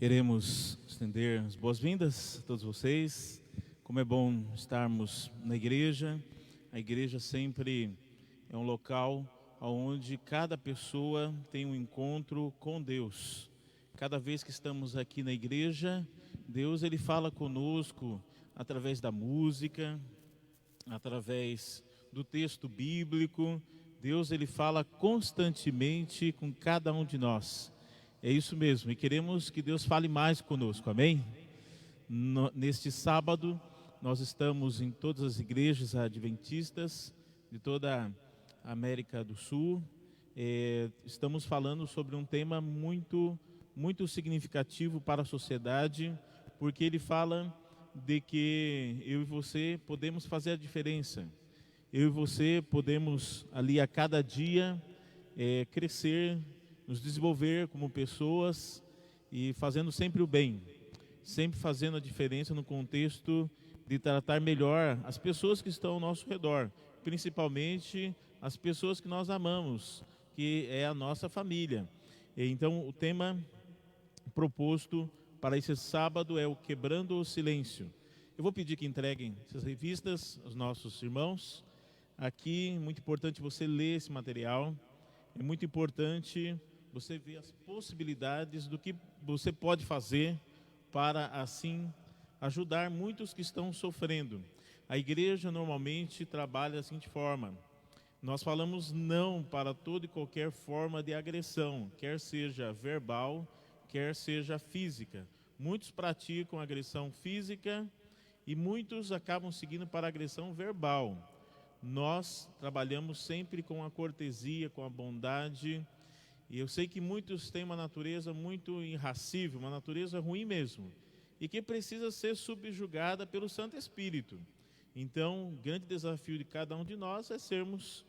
Queremos estender as boas-vindas a todos vocês. Como é bom estarmos na igreja. A igreja sempre é um local onde cada pessoa tem um encontro com Deus. Cada vez que estamos aqui na igreja, Deus ele fala conosco através da música, através do texto bíblico. Deus ele fala constantemente com cada um de nós. É isso mesmo, e queremos que Deus fale mais conosco, amém? Neste sábado, nós estamos em todas as igrejas adventistas de toda a América do Sul. Estamos falando sobre um tema muito significativo para a sociedade, porque ele fala de que eu e você podemos fazer a diferença. Eu e você podemos ali a cada dia crescer, nos desenvolver como pessoas e fazendo sempre o bem, sempre fazendo a diferença no contexto de tratar melhor as pessoas que estão ao nosso redor, principalmente as pessoas que nós amamos, que é a nossa família. Então o tema proposto para esse sábado é o Quebrando o Silêncio. Eu vou pedir que entreguem essas revistas aos nossos irmãos. Aqui, muito importante você ler esse material, é muito importante você ver as possibilidades do que você pode fazer para assim ajudar muitos que estão sofrendo. A igreja normalmente trabalha da seguinte forma: nós falamos não para toda e qualquer forma de agressão, quer seja verbal, quer seja física. Muitos praticam agressão física e muitos acabam seguindo para agressão verbal. Nós trabalhamos sempre com a cortesia, com a bondade. E eu sei que muitos têm uma natureza muito irracível, uma natureza ruim mesmo, e que precisa ser subjugada pelo Santo Espírito. Então, o grande desafio de cada um de nós é sermos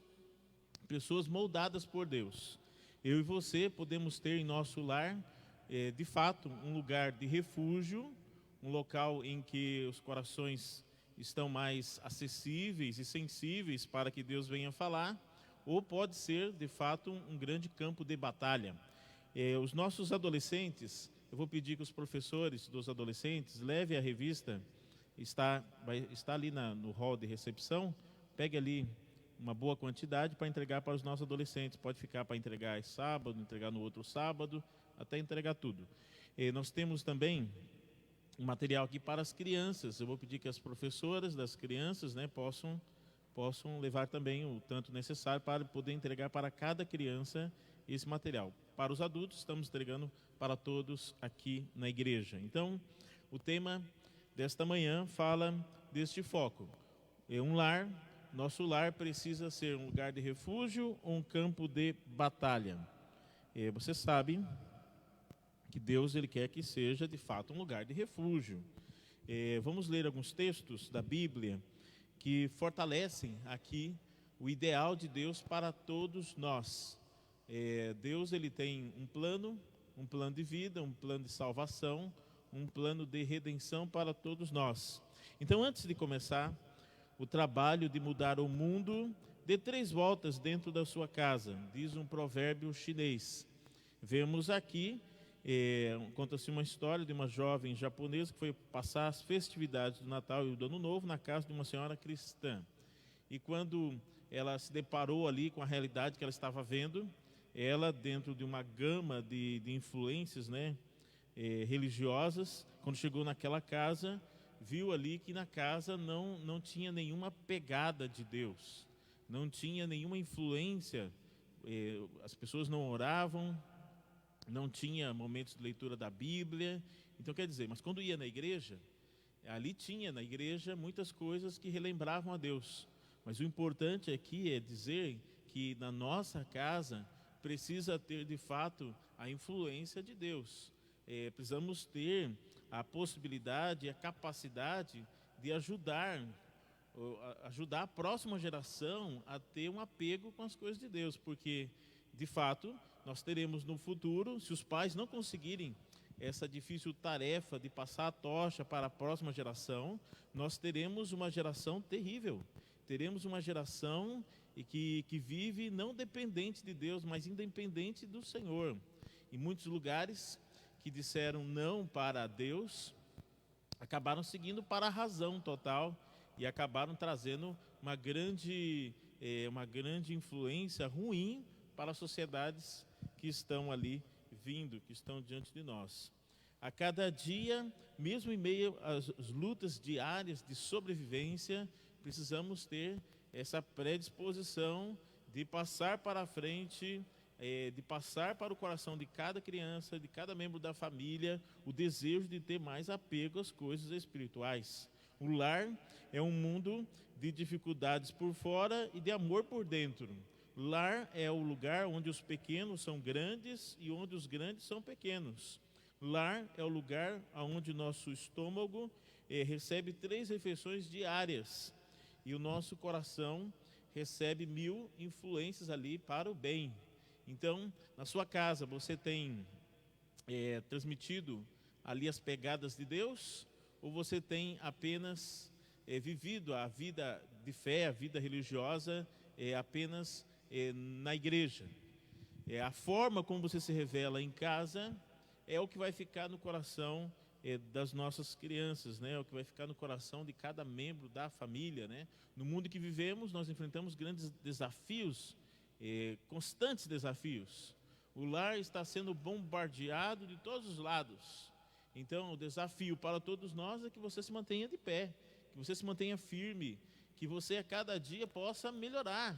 pessoas moldadas por Deus. Eu e você podemos ter em nosso lar, de fato, um lugar de refúgio, um local em que os corações estão mais acessíveis e sensíveis para que Deus venha falar, ou pode ser, de fato, um grande campo de batalha. Os nossos adolescentes, eu vou pedir que os professores dos adolescentes levem a revista, está ali no hall de recepção, pegue ali uma boa quantidade para entregar para os nossos adolescentes. Pode ficar para entregar esse sábado, entregar no outro sábado, até entregar tudo. Nós temos também um material aqui para as crianças. Eu vou pedir que as professoras das crianças possam levar também o tanto necessário para poder entregar para cada criança esse material. Para os adultos, estamos entregando para todos aqui na igreja. Então, o tema desta manhã fala deste foco. Um lar, nosso lar precisa ser um lugar de refúgio ou um campo de batalha? Você sabe que Deus ele quer que seja de fato um lugar de refúgio. Vamos ler alguns textos da Bíblia que fortalecem aqui o ideal de Deus para todos nós. Deus ele tem um plano de vida, um plano de salvação, um plano de redenção para todos nós. Então, antes de começar o trabalho de mudar o mundo, dê 3 voltas dentro da sua casa, diz um provérbio chinês. Vemos aqui, conta-se uma história de uma jovem japonesa que foi passar as festividades do Natal e do Ano Novo na casa de uma senhora cristã. E quando ela se deparou ali com a realidade que ela estava vendo, ela, dentro de uma gama de influências, religiosas, quando chegou naquela casa, viu ali que na casa não tinha nenhuma pegada de Deus, não tinha nenhuma influência, as pessoas não oravam, não tinha momentos de leitura da Bíblia. Então quer dizer, mas quando ia na igreja, ali tinha na igreja muitas coisas que relembravam a Deus. Mas o importante aqui é dizer que na nossa casa precisa ter de fato a influência de Deus. Precisamos ter a possibilidade, a capacidade de ajudar a próxima geração a ter um apego com as coisas de Deus, porque de fato nós teremos no futuro, se os pais não conseguirem essa difícil tarefa de passar a tocha para a próxima geração, nós teremos uma geração terrível. Teremos uma geração que vive não dependente de Deus, mas independente do Senhor. Em muitos lugares que disseram não para Deus, acabaram seguindo para a razão total e acabaram trazendo uma grande influência ruim para as sociedades que estão ali vindo, que estão diante de nós. A cada dia, mesmo em meio às lutas diárias de sobrevivência, precisamos ter essa predisposição de passar para a frente, de passar para o coração de cada criança, de cada membro da família, o desejo de ter mais apego às coisas espirituais. O lar é um mundo de dificuldades por fora e de amor por dentro. Lar é o lugar onde os pequenos são grandes e onde os grandes são pequenos. Lar é o lugar onde nosso estômago recebe 3 refeições diárias e o nosso coração recebe 1000 influências ali para o bem. Então, na sua casa, você tem transmitido ali as pegadas de Deus, ou você tem apenas vivido a vida de fé, a vida religiosa, apenas na igreja? A forma como você se revela em casa é o que vai ficar no coração das nossas crianças, né? É o que vai ficar no coração de cada membro da família, né? No mundo que vivemos, nós enfrentamos grandes desafios, constantes desafios. O lar está sendo bombardeado de todos os lados. Então, o desafio para todos nós é que você se mantenha de pé, que você se mantenha firme, que você a cada dia possa melhorar,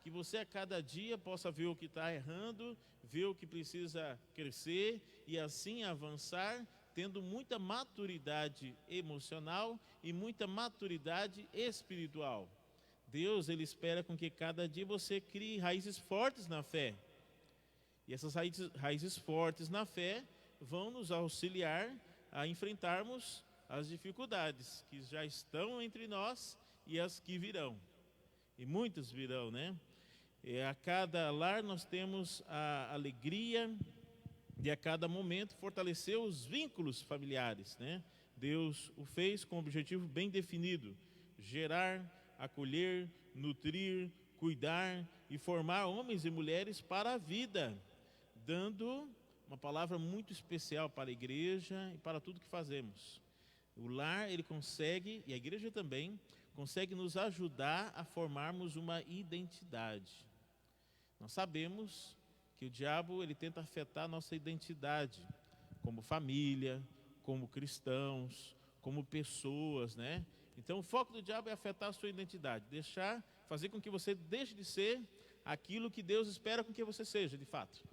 que você a cada dia possa ver o que está errando, ver o que precisa crescer e assim avançar, tendo muita maturidade emocional e muita maturidade espiritual. Deus, Ele espera com que cada dia você crie raízes fortes na fé. E essas raízes fortes na fé vão nos auxiliar a enfrentarmos as dificuldades que já estão entre nós e as que virão. E muitas virão, né? A cada lar nós temos a alegria de a cada momento fortalecer os vínculos familiares, né? Deus o fez com um objetivo bem definido: gerar, acolher, nutrir, cuidar e formar homens e mulheres para a vida, dando uma palavra muito especial para a igreja e para tudo que fazemos. O lar, ele consegue, e a igreja também, consegue nos ajudar a formarmos uma identidade. Nós sabemos que o diabo, ele tenta afetar a nossa identidade como família, como cristãos, como pessoas, né? Então o foco do diabo é afetar a sua identidade, fazer com que você deixe de ser aquilo que Deus espera com que você seja, de fato.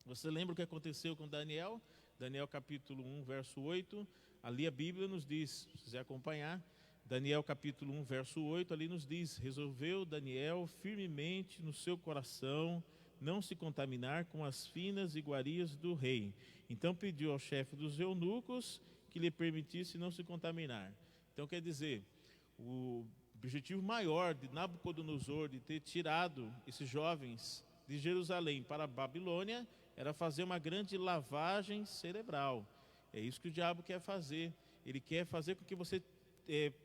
Você lembra o que aconteceu com Daniel? Daniel capítulo 1, verso 8, ali a Bíblia nos diz, se quiser acompanhar, Daniel capítulo 1, verso 8, ali nos diz: resolveu Daniel firmemente no seu coração não se contaminar com as finas iguarias do rei. Então pediu ao chefe dos eunucos que lhe permitisse não se contaminar. Então quer dizer, o objetivo maior de Nabucodonosor de ter tirado esses jovens de Jerusalém para a Babilônia era fazer uma grande lavagem cerebral. É isso que o diabo quer fazer. Ele quer fazer com que você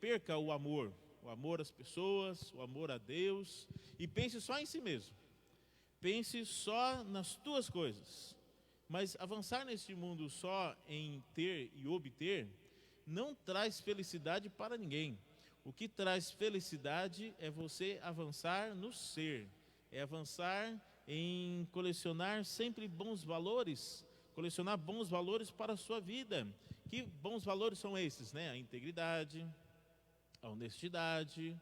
perca o amor às pessoas, o amor a Deus, e pense só em si mesmo. Pense só nas tuas coisas. Mas avançar neste mundo só em ter e obter não traz felicidade para ninguém. O que traz felicidade é você avançar no ser, é avançar em colecionar sempre bons valores, colecionar bons valores para a sua vida. Que bons valores são esses, né? A integridade, a honestidade,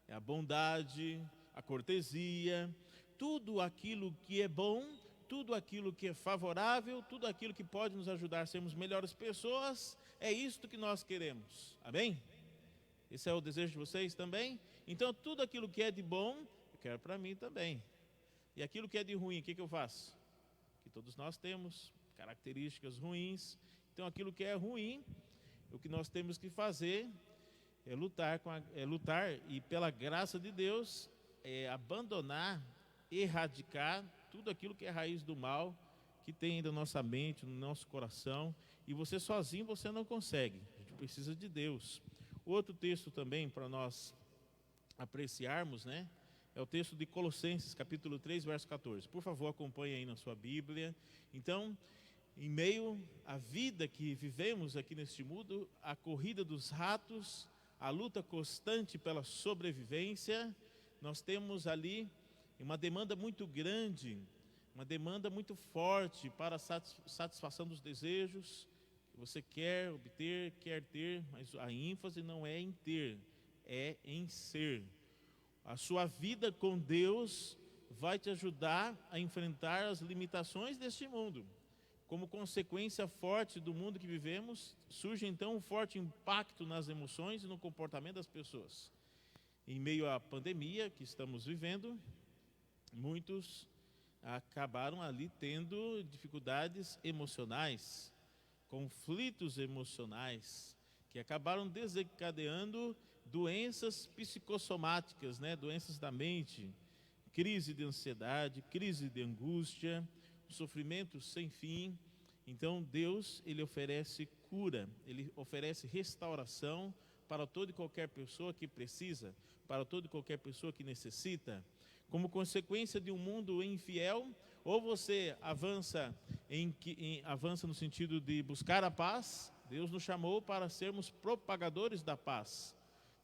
a bondade, a cortesia, tudo aquilo que é bom, tudo aquilo que é favorável, tudo aquilo que pode nos ajudar a sermos melhores pessoas, é isto que nós queremos. Amém? Esse é o desejo de vocês também? Então tudo aquilo que é de bom, eu quero para mim também. E aquilo que é de ruim, o que eu faço? Que todos nós temos características ruins. Então aquilo que é ruim, o que nós temos que fazer é lutar e pela graça de Deus abandonar, erradicar tudo aquilo que é raiz do mal que tem na nossa mente, no nosso coração. E você sozinho você não consegue. A gente precisa de Deus. Outro texto também para nós apreciarmos, né? É o texto de Colossenses, capítulo 3, verso 14. Por favor, acompanhe aí na sua Bíblia. Então, em meio à vida que vivemos aqui neste mundo, a corrida dos ratos, a luta constante pela sobrevivência, nós temos ali uma demanda muito grande, uma demanda muito forte para a satisfação dos desejos que você quer obter, quer ter, mas a ênfase não é em ter, é em ser. A sua vida com Deus vai te ajudar a enfrentar as limitações deste mundo. Como consequência forte do mundo que vivemos, surge então um forte impacto nas emoções e no comportamento das pessoas. Em meio à pandemia que estamos vivendo, muitos acabaram ali tendo dificuldades emocionais, conflitos emocionais, que acabaram desencadeando doenças psicossomáticas, doenças da mente, crise de ansiedade, crise de angústia, sofrimento sem fim. Então Deus, Ele oferece cura, Ele oferece restauração para toda e qualquer pessoa que precisa, para toda e qualquer pessoa que necessita. Como consequência de um mundo infiel, ou você avança avança no sentido de buscar a paz. Deus nos chamou para sermos propagadores da paz.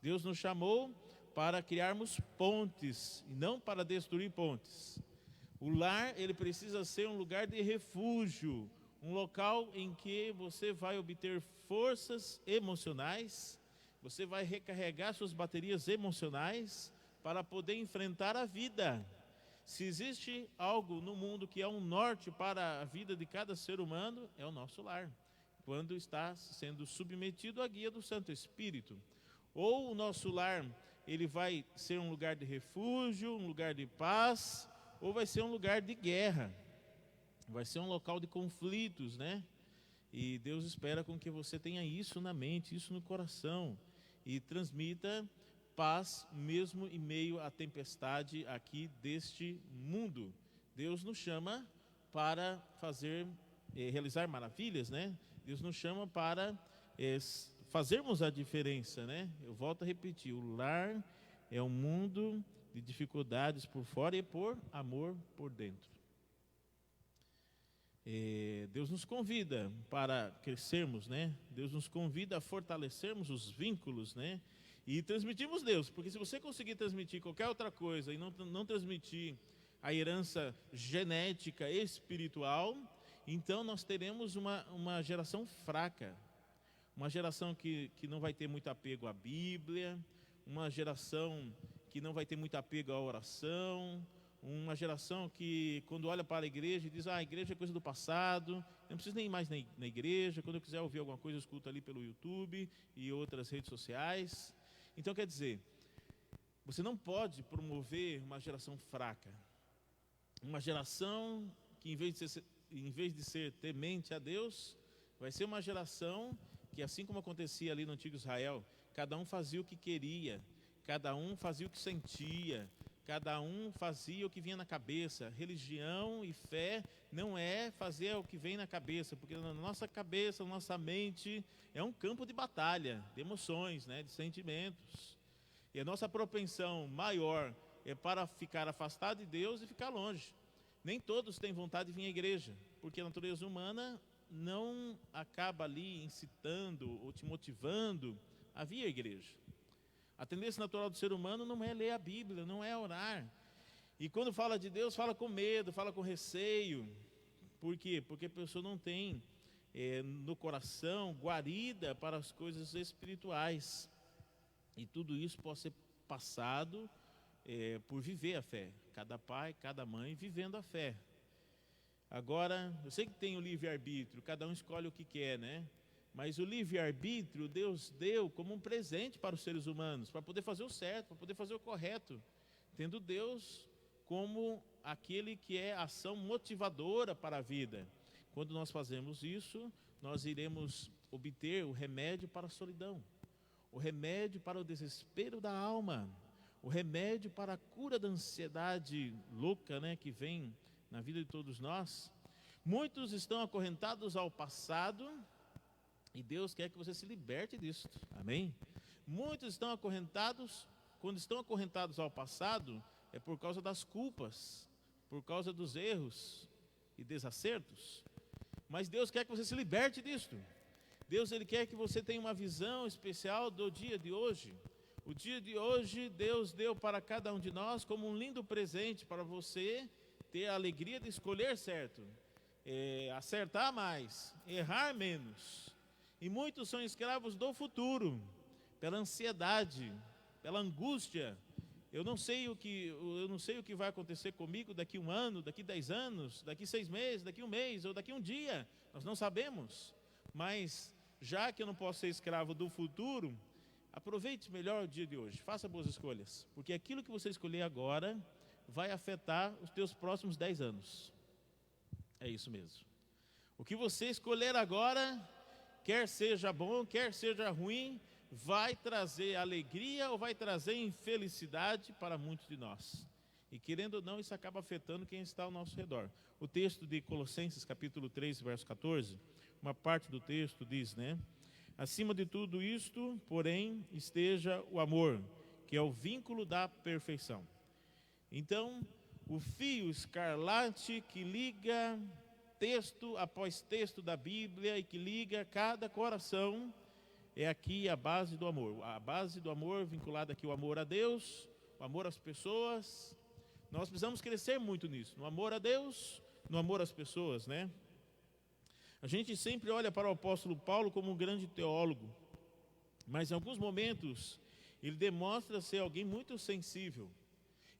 Deus nos chamou para criarmos pontes e não para destruir pontes. O lar, ele precisa ser um lugar de refúgio, um local em que você vai obter forças emocionais, você vai recarregar suas baterias emocionais para poder enfrentar a vida. Se existe algo no mundo que é um norte para a vida de cada ser humano, é o nosso lar, quando está sendo submetido à guia do Santo Espírito. Ou o nosso lar, ele vai ser um lugar de refúgio, um lugar de paz, ou vai ser um lugar de guerra, vai ser um local de conflitos, E Deus espera com que você tenha isso na mente, isso no coração, e transmita paz mesmo em meio à tempestade aqui deste mundo. Deus nos chama para realizar maravilhas, Deus nos chama para fazermos a diferença, Eu volto a repetir, o lar é um mundo de dificuldades por fora e por amor por dentro. Deus nos convida para crescermos, Deus nos convida a fortalecermos os vínculos, E transmitirmos Deus, porque se você conseguir transmitir qualquer outra coisa e não transmitir a herança genética espiritual, então nós teremos uma geração fraca, uma geração que não vai ter muito apego à Bíblia, uma geração que não vai ter muito apego à oração, uma geração que quando olha para a igreja diz, a igreja é coisa do passado, eu não preciso nem ir mais na igreja, quando eu quiser ouvir alguma coisa eu escuto ali pelo YouTube e outras redes sociais. Então quer dizer, você não pode promover uma geração fraca, uma geração que em vez de ser temente a Deus, vai ser uma geração que, assim como acontecia ali no antigo Israel, cada um fazia o que queria, cada um fazia o que sentia, cada um fazia o que vinha na cabeça. Religião e fé não é fazer o que vem na cabeça, porque na nossa cabeça, na nossa mente, é um campo de batalha, de emoções, de sentimentos. E a nossa propensão maior é para ficar afastado de Deus e ficar longe. Nem todos têm vontade de vir à igreja, porque a natureza humana não acaba ali incitando ou te motivando a vir à igreja. A tendência natural do ser humano não é ler a Bíblia, não é orar. E quando fala de Deus, fala com medo, fala com receio. Por quê? Porque a pessoa não tem no coração guarida para as coisas espirituais. E tudo isso pode ser passado por viver a fé. Cada pai, cada mãe vivendo a fé. Agora, eu sei que tem o livre-arbítrio, cada um escolhe o que quer, Mas o livre-arbítrio Deus deu como um presente para os seres humanos, para poder fazer o certo, para poder fazer o correto, tendo Deus como aquele que é a ação motivadora para a vida. Quando nós fazemos isso, nós iremos obter o remédio para a solidão, o remédio para o desespero da alma, o remédio para a cura da ansiedade louca, que vem na vida de todos nós. Muitos estão acorrentados ao passado, e Deus quer que você se liberte disso, amém? Muitos estão acorrentados, quando estão acorrentados ao passado, é por causa das culpas, por causa dos erros e desacertos. mas Deus quer que você se liberte disto. Deus, Ele quer que você tenha uma visão especial do dia de hoje. O dia de hoje Deus deu para cada um de nós como um lindo presente para você ter a alegria de escolher certo, acertar mais, errar menos. E muitos são escravos do futuro, pela ansiedade, pela angústia. Eu não sei o que vai acontecer comigo daqui 1 ano, daqui 10 anos, daqui 6 meses, daqui 1 mês ou daqui 1 dia. Nós não sabemos, mas já que eu não posso ser escravo do futuro, aproveite melhor o dia de hoje, faça boas escolhas, porque aquilo que você escolher agora vai afetar os teus próximos 10 anos. É isso mesmo. O que você escolher agora, quer seja bom, quer seja ruim, vai trazer alegria ou vai trazer infelicidade para muitos de nós. E querendo ou não, isso acaba afetando quem está ao nosso redor. O texto de Colossenses capítulo 3, verso 14, uma parte do texto diz, né? Acima de tudo isto, porém, esteja o amor, que é o vínculo da perfeição. Então, o fio escarlate que liga texto após texto da Bíblia e que liga cada coração é aqui a base do amor. A base do amor vinculada aqui, o amor a Deus, o amor às pessoas. Nós precisamos crescer muito nisso, no amor a Deus, no amor às pessoas, né? A gente sempre olha para o apóstolo Paulo como um grande teólogo, mas em alguns momentos ele demonstra ser alguém muito sensível.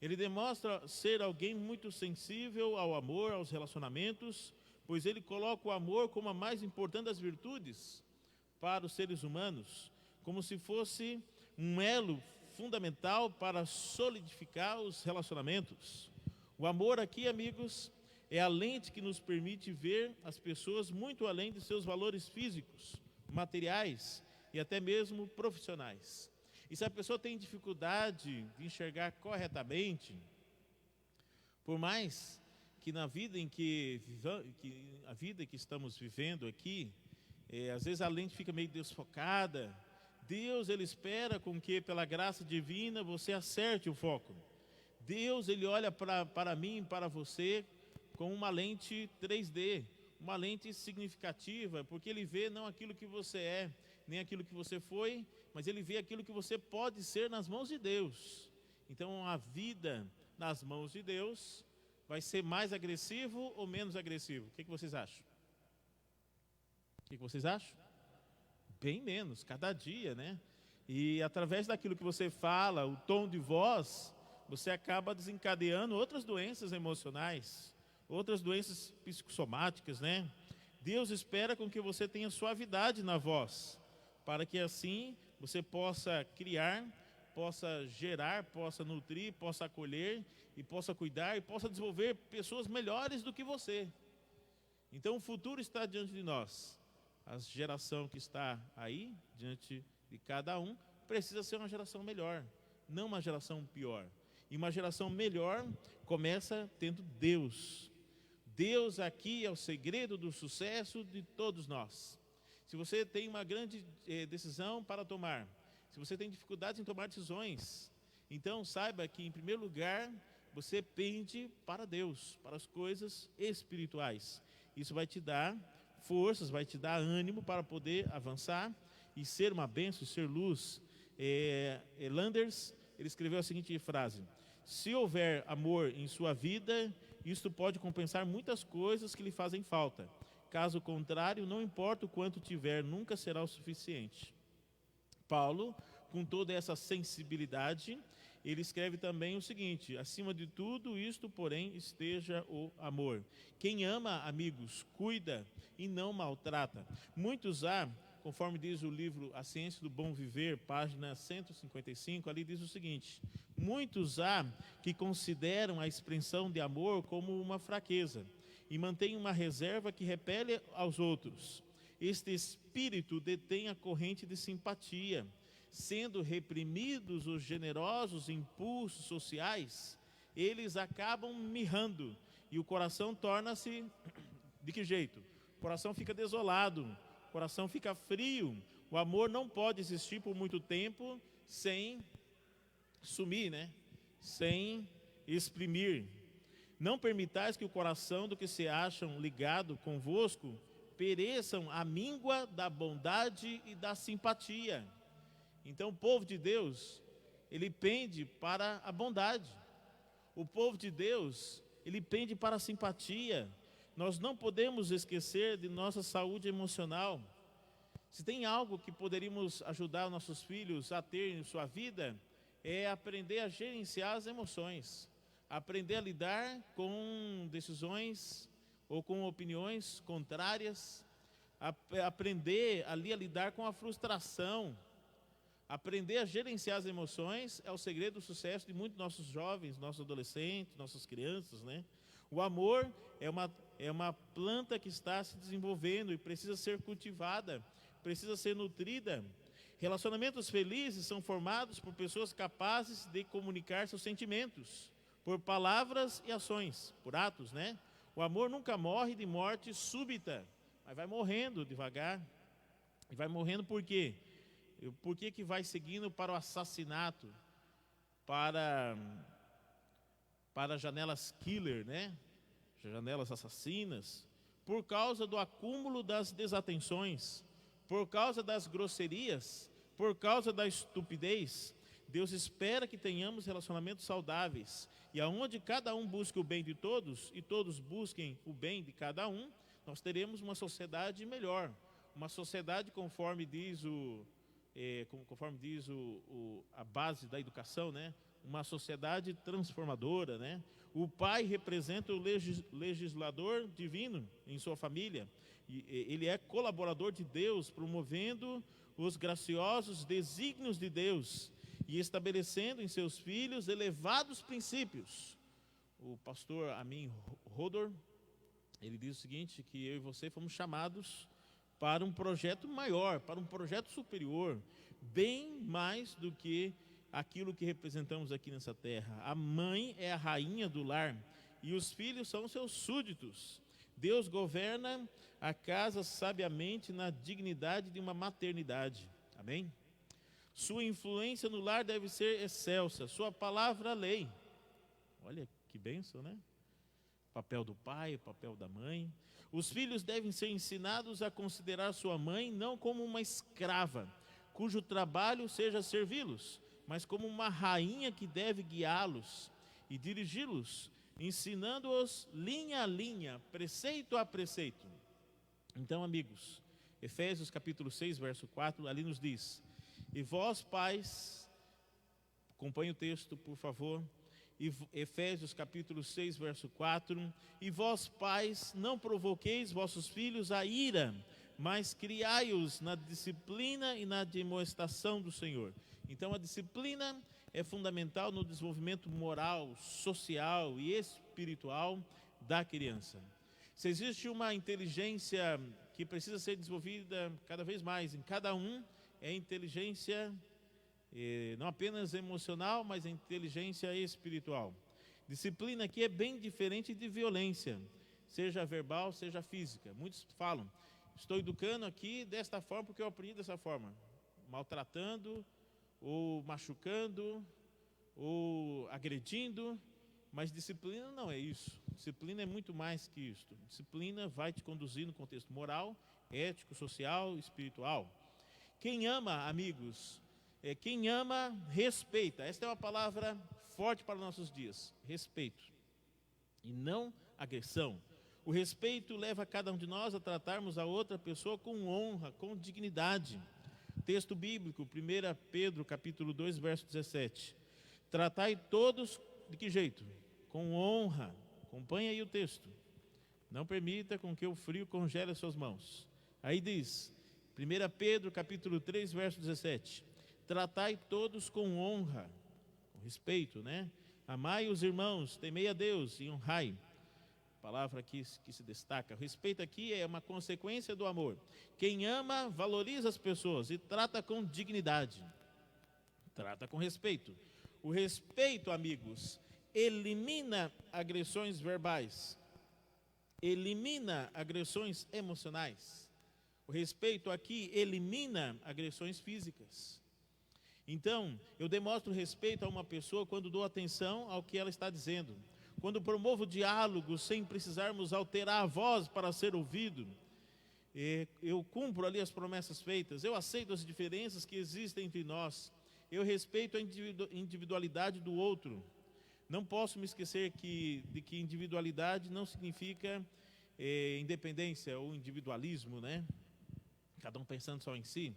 Ele demonstra ser alguém muito sensível ao amor, aos relacionamentos, pois ele coloca o amor como a mais importante das virtudes para os seres humanos, como se fosse um elo fundamental para solidificar os relacionamentos. O amor aqui, amigos, é a lente que nos permite ver as pessoas muito além de seus valores físicos, materiais e até mesmo profissionais. E se a pessoa tem dificuldade de enxergar corretamente, por mais que na vida a vida que estamos vivendo aqui, às vezes a lente fica meio desfocada, Deus, Ele espera com que pela graça divina você acerte o foco. Deus, Ele olha para mim, para você, com uma lente 3D, uma lente significativa, porque Ele vê não aquilo que você é, nem aquilo que você foi, mas Ele vê aquilo que você pode ser nas mãos de Deus. Então a vida nas mãos de Deus vai ser mais agressivo ou menos agressivo? O que vocês acham? O que vocês acham? Bem menos, cada dia, né? E através daquilo que você fala, o tom de voz, você acaba desencadeando outras doenças emocionais, outras doenças psicossomáticas, né? Deus espera com que você tenha suavidade na voz, para que assim você possa criar, possa gerar, possa nutrir, possa acolher e possa cuidar e possa desenvolver pessoas melhores do que você. Então o futuro está diante de nós. A geração que está aí, diante de cada um, precisa ser uma geração melhor, não uma geração pior. E uma geração melhor começa tendo Deus. Deus aqui é o segredo do sucesso de todos nós. Se você tem uma grande decisão para tomar, se você tem dificuldades em tomar decisões, então saiba que em primeiro lugar você pende para Deus, para as coisas espirituais. Isso vai te dar forças, vai te dar ânimo para poder avançar e ser uma bênção, ser luz. Landers, ele escreveu a seguinte frase: se houver amor em sua vida, isto pode compensar muitas coisas que lhe fazem falta. Caso contrário, não importa o quanto tiver, nunca será o suficiente. Paulo, com toda essa sensibilidade, ele escreve também o seguinte: acima de tudo isto, porém, esteja o amor. Quem ama, amigos, cuida e não maltrata. Muitos há, conforme diz o livro A Ciência do Bom Viver, página 155, ali diz o seguinte: muitos há que consideram a expressão de amor como uma fraqueza e mantêm uma reserva que repele aos outros. Este espírito detém a corrente de simpatia. Sendo reprimidos os generosos impulsos sociais, eles acabam mirrando e o coração torna-se de que jeito? O coração fica desolado, o coração fica frio. O amor não pode existir por muito tempo sem sumir, né? Sem exprimir. Não permitais que o coração do que se acham ligado convosco pereçam a míngua da bondade e da simpatia. Então o povo de Deus, ele pende para a bondade. O povo de Deus, ele pende para a simpatia. Nós não podemos esquecer de nossa saúde emocional. Se tem algo que poderíamos ajudar nossos filhos a ter em sua vida, é aprender a gerenciar as emoções, aprender a lidar com decisões ou com opiniões contrárias, aprender ali a lidar com a frustração. Aprender a gerenciar as emoções é o segredo do sucesso de muitos nossos jovens, nossos adolescentes, nossas crianças, né? O amor é uma planta que está se desenvolvendo e precisa ser cultivada, precisa ser nutrida. Relacionamentos felizes são formados por pessoas capazes de comunicar seus sentimentos, por palavras e ações, por atos, né? O amor nunca morre de morte súbita, mas vai morrendo devagar. E vai morrendo por quê? Por que vai seguindo para o assassinato, para janelas killer, né? Janelas assassinas, por causa do acúmulo das desatenções, por causa das grosserias, por causa da estupidez. Deus espera que tenhamos relacionamentos saudáveis, e aonde cada um busque o bem de todos, e todos busquem o bem de cada um, nós teremos uma sociedade melhor, uma sociedade conforme diz a base da educação, né? Uma sociedade transformadora, né? O pai representa o legislador divino em sua família, e ele é colaborador de Deus, promovendo os graciosos desígnios de Deus e estabelecendo em seus filhos elevados princípios. O pastor Amin Rodor, ele diz o seguinte, que eu e você fomos chamados para um projeto maior, para um projeto superior, bem mais do que aquilo que representamos aqui nessa terra. A mãe é a rainha do lar e os filhos são seus súditos. Deus governa a casa sabiamente na dignidade de uma maternidade. Amém? Sua influência no lar deve ser excelsa, sua palavra lei. Olha que bênção, né? Papel do pai, papel da mãe. Os filhos devem ser ensinados a considerar sua mãe não como uma escrava, cujo trabalho seja servi-los, mas como uma rainha que deve guiá-los e dirigi-los, ensinando-os linha a linha, preceito a preceito. Então, amigos, Efésios capítulo 6, verso 4, ali nos diz: e vós, pais, acompanhe o texto, por favor. Efésios capítulo 6, verso 4, e vós, pais, não provoqueis vossos filhos a ira, mas criai-os na disciplina e na demonstração do Senhor. Então a disciplina é fundamental no desenvolvimento moral, social e espiritual da criança. Se existe uma inteligência que precisa ser desenvolvida cada vez mais em cada um, é a inteligência não apenas emocional, mas a inteligência espiritual. Disciplina aqui é bem diferente de violência, seja verbal, seja física. Muitos falam, estou educando aqui desta forma porque eu aprendi dessa forma, maltratando, ou machucando, ou agredindo, mas disciplina não é isso. Disciplina é muito mais que isto. Disciplina vai te conduzir no contexto moral, ético, social, espiritual. Quem ama, amigos, quem ama, respeita. Esta é uma palavra forte para os nossos dias. Respeito. E não agressão. O respeito leva cada um de nós a tratarmos a outra pessoa com honra, com dignidade. Texto bíblico, 1 Pedro capítulo 2, verso 17. Tratai todos, de que jeito? Com honra. Acompanhe aí o texto. Não permita com que o frio congele as suas mãos. Aí diz, 1 Pedro capítulo 3, verso 17. Tratai todos com honra, com respeito, né? Amai os irmãos, temei a Deus e honrai. Palavra aqui que se destaca. O respeito aqui é uma consequência do amor. Quem ama, valoriza as pessoas e trata com dignidade. Trata com respeito. O respeito, amigos, elimina agressões verbais. Elimina agressões emocionais. O respeito aqui elimina agressões físicas. Então, eu demonstro respeito a uma pessoa quando dou atenção ao que ela está dizendo. Quando promovo diálogo sem precisarmos alterar a voz para ser ouvido. eu cumpro ali as promessas feitas, eu aceito as diferenças que existem entre nós, eu respeito a individualidade do outro. Não posso me esquecer de que individualidade não significa independência ou individualismo, né? Cada um pensando só em si.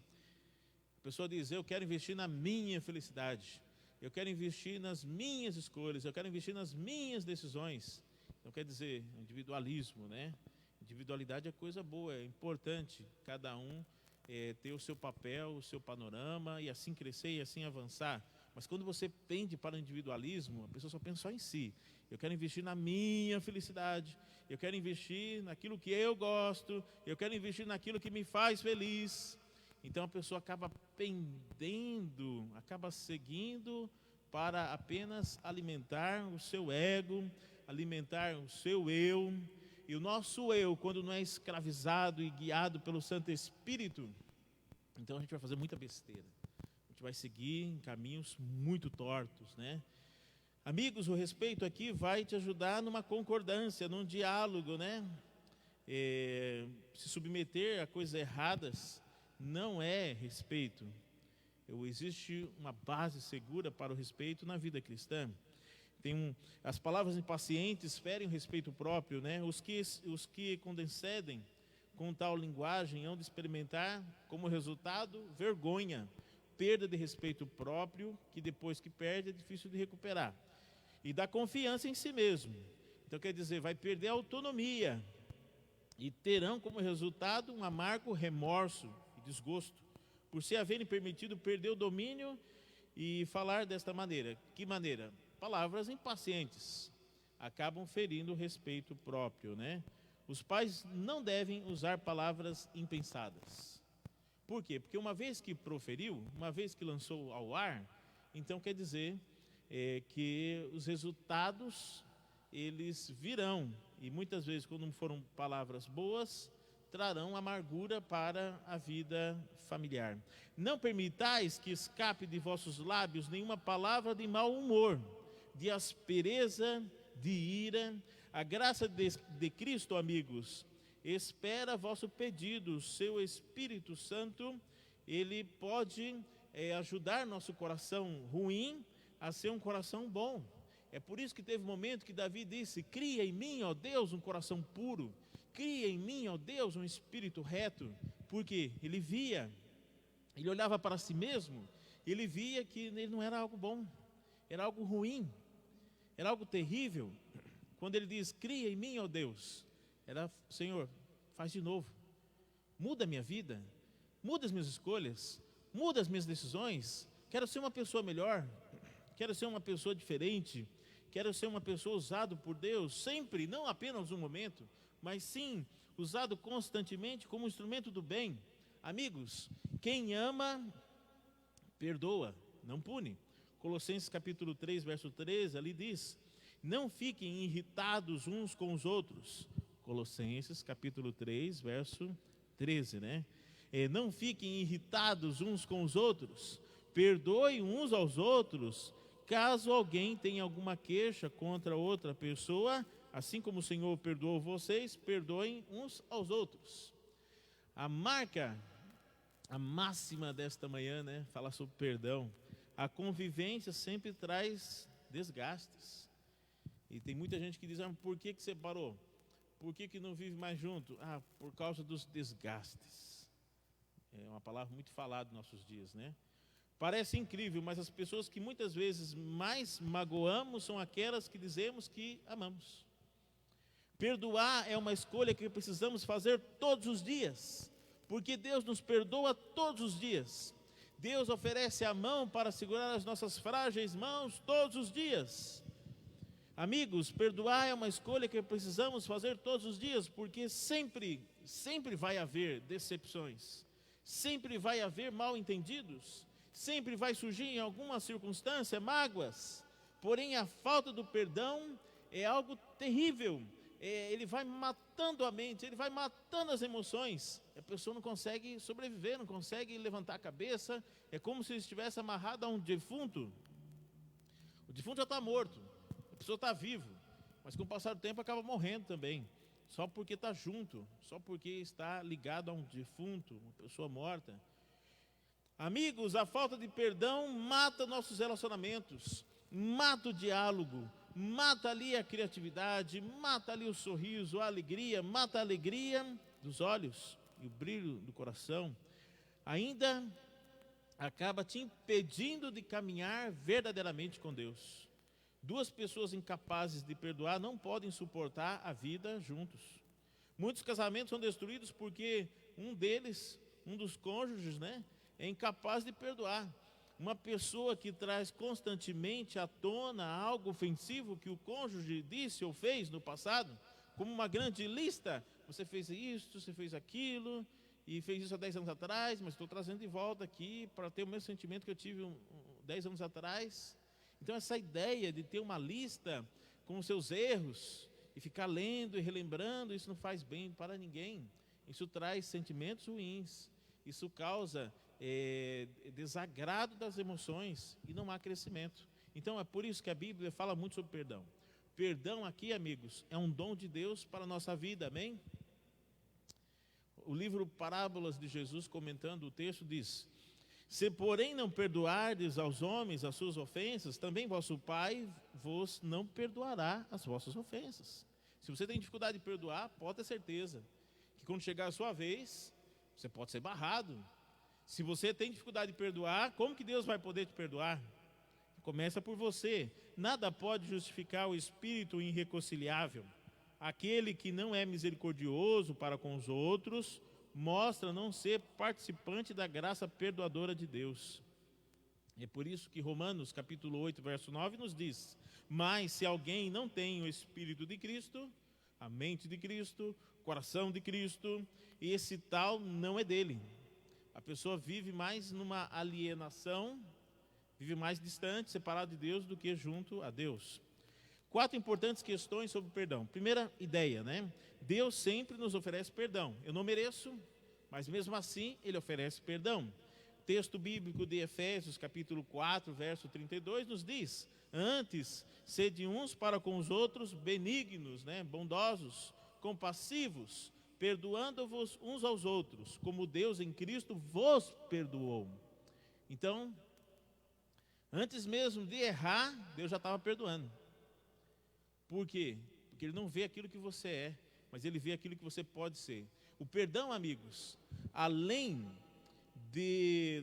A pessoa diz, eu quero investir na minha felicidade, eu quero investir nas minhas escolhas, eu quero investir nas minhas decisões. Então quer dizer, individualismo, né? Individualidade é coisa boa, é importante cada um ter o seu papel, o seu panorama e assim crescer e assim avançar. Mas quando você tende para o individualismo, a pessoa só pensa só em si. Eu quero investir na minha felicidade, eu quero investir naquilo que eu gosto, eu quero investir naquilo que me faz feliz. Então a pessoa acaba pendendo, acaba seguindo para apenas alimentar o seu ego, alimentar o seu eu. E o nosso eu, quando não é escravizado e guiado pelo Santo Espírito, então a gente vai fazer muita besteira. A gente vai seguir em caminhos muito tortos, né? Amigos, o respeito aqui vai te ajudar numa concordância, num diálogo, né? Se submeter a coisas erradas não é respeito. Existe uma base segura para o respeito na vida cristã. As palavras impacientes ferem o respeito próprio, né? Os que condescendem com tal linguagem hão de experimentar como resultado vergonha, perda de respeito próprio, que depois que perde é difícil de recuperar, e da confiança em si mesmo. Então quer dizer, vai perder a autonomia e terão como resultado um amargo remorso e desgosto, por se haverem permitido perder o domínio e falar desta maneira. Que maneira? Palavras impacientes acabam ferindo o respeito próprio, né? Os pais não devem usar palavras impensadas. Por quê? Porque uma vez que proferiu, uma vez que lançou ao ar, então quer dizer que os resultados eles virão, e muitas vezes quando não foram palavras boas, trarão amargura para a vida familiar. Não permitais que escape de vossos lábios nenhuma palavra de mau humor, de aspereza, de ira. A graça de Cristo, amigos, espera vosso pedido. Seu Espírito Santo, ele pode ajudar nosso coração ruim a ser um coração bom. É por isso que teve um momento que Davi disse, cria em mim, ó Deus, um coração puro, cria em mim, ó Deus, um espírito reto. Porque ele olhava para si mesmo, ele via que ele não era algo bom, era algo ruim, era algo terrível. Quando ele diz, cria em mim, ó Deus, era, Senhor, faz de novo, muda a minha vida, muda as minhas escolhas, muda as minhas decisões, quero ser uma pessoa melhor, quero ser uma pessoa diferente, quero ser uma pessoa usada por Deus, sempre, não apenas um momento, mas sim, usado constantemente como instrumento do bem. Amigos, quem ama, perdoa, não pune. Colossenses capítulo 3, verso 13, ali diz, não fiquem irritados uns com os outros. Colossenses capítulo 3, verso 13, né? Não fiquem irritados uns com os outros, perdoem uns aos outros, caso alguém tenha alguma queixa contra outra pessoa, assim como o Senhor perdoou vocês, perdoem uns aos outros. A máxima desta manhã, né? Falar sobre perdão. A convivência sempre traz desgastes. E tem muita gente que diz, por que separou? Por que não vive mais junto? Por causa dos desgastes. É uma palavra muito falada nos nossos dias, né? Parece incrível, mas as pessoas que muitas vezes mais magoamos são aquelas que dizemos que amamos. Perdoar é uma escolha que precisamos fazer todos os dias, porque Deus nos perdoa todos os dias. Deus oferece a mão para segurar as nossas frágeis mãos todos os dias. Amigos, perdoar é uma escolha que precisamos fazer todos os dias, porque sempre vai haver decepções, sempre vai haver mal-entendidos, sempre vai surgir em alguma circunstância mágoas. Porém, a falta do perdão é algo terrível. Ele vai matando a mente, ele vai matando as emoções. A pessoa não consegue sobreviver, não consegue levantar a cabeça. É como se estivesse amarrado a um defunto. O defunto já está morto, a pessoa está vivo, mas com o passar do tempo acaba morrendo também. só porque está junto, só porque está ligado a um defunto, uma pessoa morta. Amigos, a falta de perdão mata nossos relacionamentos, mata o diálogo, mata ali a criatividade, mata ali o sorriso, a alegria, mata a alegria dos olhos e o brilho do coração. Ainda acaba te impedindo de caminhar verdadeiramente com Deus. Duas pessoas incapazes de perdoar não podem suportar a vida juntos. Muitos casamentos são destruídos porque um dos cônjuges, é incapaz de perdoar. Uma pessoa que traz constantemente à tona algo ofensivo que o cônjuge disse ou fez no passado, como uma grande lista: você fez isso, você fez aquilo, e fez isso há 10 anos atrás, mas estou trazendo de volta aqui para ter o mesmo sentimento que eu tive 10 anos atrás. Então essa ideia de ter uma lista com os seus erros e ficar lendo e relembrando, isso não faz bem para ninguém. Isso traz sentimentos ruins, isso causa desagrado das emoções e não há crescimento. Então é por isso que a Bíblia fala muito sobre perdão. Perdão aqui, amigos, é um dom de Deus para a nossa vida, amém? O livro Parábolas de Jesus, comentando o texto, diz: se porém não perdoardes aos homens as suas ofensas, também vosso Pai vos não perdoará as vossas ofensas. Se você tem dificuldade de perdoar, pode ter certeza que quando chegar a sua vez, você pode ser barrado. Se você tem dificuldade de perdoar, como que Deus vai poder te perdoar? Começa por você. Nada pode justificar o espírito irreconciliável. Aquele que não é misericordioso para com os outros mostra não ser participante da graça perdoadora de Deus. É por isso que Romanos capítulo 8, verso 9 nos diz: mas se alguém não tem o Espírito de Cristo, a mente de Cristo, o coração de Cristo, esse tal não é dele. A pessoa vive mais numa alienação, vive mais distante, separado de Deus do que junto a Deus. 4 importantes questões sobre o perdão. Primeira ideia, Deus sempre nos oferece perdão. Eu não mereço, mas mesmo assim Ele oferece perdão. Texto bíblico de Efésios, capítulo 4, verso 32, nos diz: antes, sede uns para com os outros benignos, bondosos, compassivos, perdoando-vos uns aos outros, como Deus em Cristo vos perdoou. Então, antes mesmo de errar, Deus já estava perdoando. Por quê? Porque Ele não vê aquilo que você é, mas Ele vê aquilo que você pode ser. O perdão, amigos, além de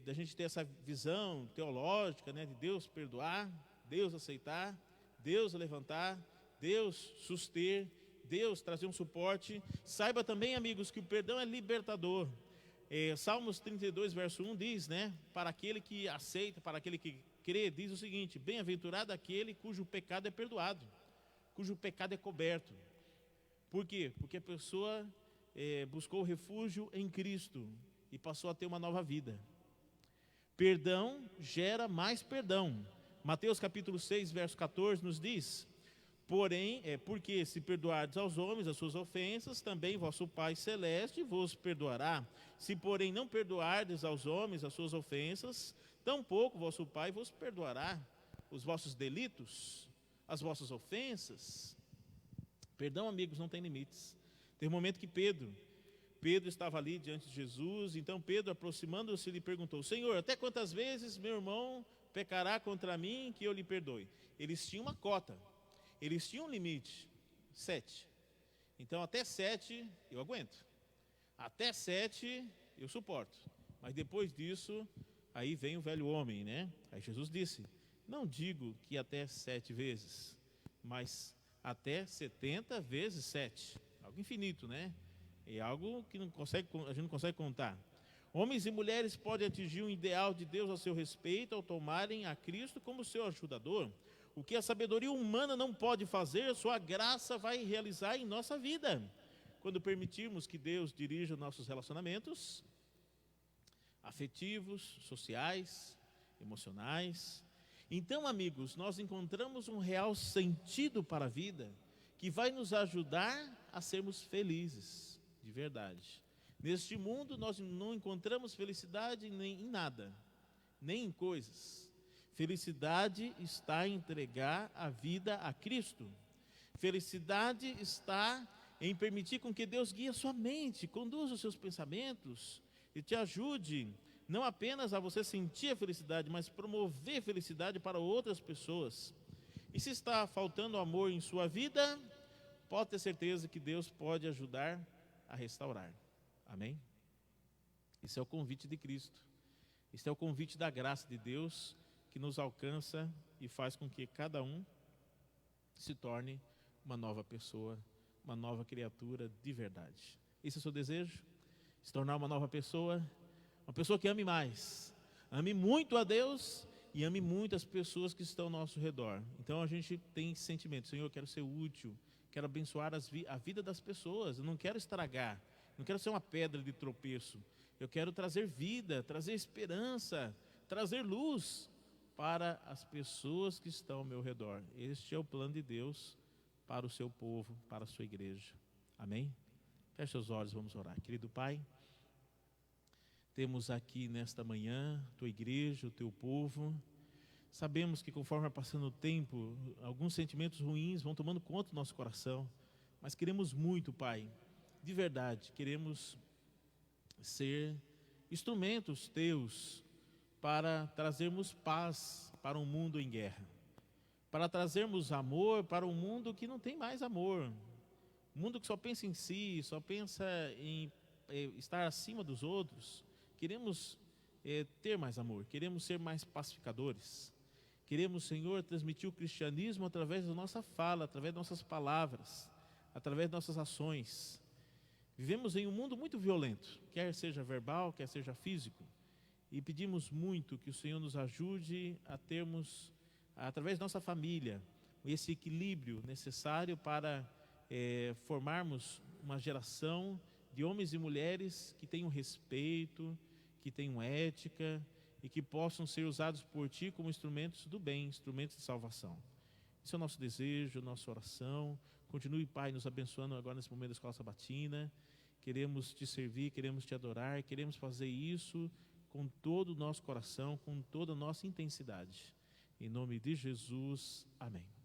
a gente ter essa visão teológica, de Deus perdoar, Deus aceitar, Deus levantar, Deus suster, Deus trazer um suporte. Saiba também, amigos, que o perdão é libertador. Salmos 32, verso 1 diz, para aquele que aceita, para aquele que crê, diz o seguinte: bem-aventurado aquele cujo pecado é perdoado, cujo pecado é coberto. Por quê? Porque a pessoa buscou refúgio em Cristo e passou a ter uma nova vida. Perdão gera mais perdão. Mateus capítulo 6, verso 14 nos diz: porém, porque se perdoardes aos homens as suas ofensas, também vosso Pai Celeste vos perdoará. Se porém não perdoardes aos homens as suas ofensas, tampouco vosso Pai vos perdoará os vossos delitos, as vossas ofensas. Perdão, amigos, não tem limites. Tem um momento que Pedro estava ali diante de Jesus. Então Pedro, aproximando-se, lhe perguntou: Senhor, até quantas vezes meu irmão pecará contra mim que eu lhe perdoe? Eles tinham uma cota, eles tinham um limite, 7. Então até 7 eu aguento, até 7 eu suporto, mas depois disso, aí vem o velho homem, Aí Jesus disse: não digo que até 7 vezes, mas até 70 vezes 7, algo infinito, É algo que a gente não consegue contar. Homens e mulheres podem atingir um ideal de Deus a seu respeito ao tomarem a Cristo como seu ajudador. O que a sabedoria humana não pode fazer, sua graça vai realizar em nossa vida. Quando permitirmos que Deus dirija nossos relacionamentos afetivos, sociais, emocionais. Então, amigos, nós encontramos um real sentido para a vida que vai nos ajudar a sermos felizes. De verdade. Neste mundo nós não encontramos felicidade em nada, nem em coisas. Felicidade está em entregar a vida a Cristo. Felicidade está em permitir com que Deus guie a sua mente, conduza os seus pensamentos e te ajude não apenas a você sentir a felicidade, mas promover felicidade para outras pessoas. E se está faltando amor em sua vida, pode ter certeza que Deus pode ajudar a restaurar. Amém? Esse é o convite de Cristo. Esse é o convite da graça de Deus que nos alcança e faz com que cada um se torne uma nova pessoa, uma nova criatura de verdade. Esse é o seu desejo? Se tornar uma nova pessoa? Uma pessoa que ame mais, ame muito a Deus e ame muito as pessoas que estão ao nosso redor. Então a gente tem esse sentimento: Senhor, eu quero ser útil, quero abençoar a vida das pessoas, eu não quero estragar, não quero ser uma pedra de tropeço, eu quero trazer vida, trazer esperança, trazer luz para as pessoas que estão ao meu redor. Este é o plano de Deus para o seu povo, para a sua igreja. Amém? Feche seus olhos, vamos orar. Querido Pai, temos aqui nesta manhã tua igreja, o teu povo. Sabemos que conforme vai passando o tempo, alguns sentimentos ruins vão tomando conta do nosso coração, mas queremos muito, Pai, de verdade, queremos ser instrumentos teus para trazermos paz para um mundo em guerra, para trazermos amor para um mundo que não tem mais amor, um mundo que só pensa em si, só pensa em estar acima dos outros. Queremos ter mais amor, queremos ser mais pacificadores, queremos, Senhor, transmitir o cristianismo através da nossa fala, através das nossas palavras, através das nossas ações. Vivemos em um mundo muito violento, quer seja verbal, quer seja físico, e pedimos muito que o Senhor nos ajude a termos, através da nossa família, esse equilíbrio necessário para formarmos uma geração de homens e mulheres que tenham respeito, que tenham ética e que possam ser usados por Ti como instrumentos do bem, instrumentos de salvação. Esse é o nosso desejo, nossa oração. Continue, Pai, nos abençoando agora nesse momento da Escola Sabatina. Queremos Te servir, queremos Te adorar, queremos fazer isso com todo o nosso coração, com toda a nossa intensidade. Em nome de Jesus, amém.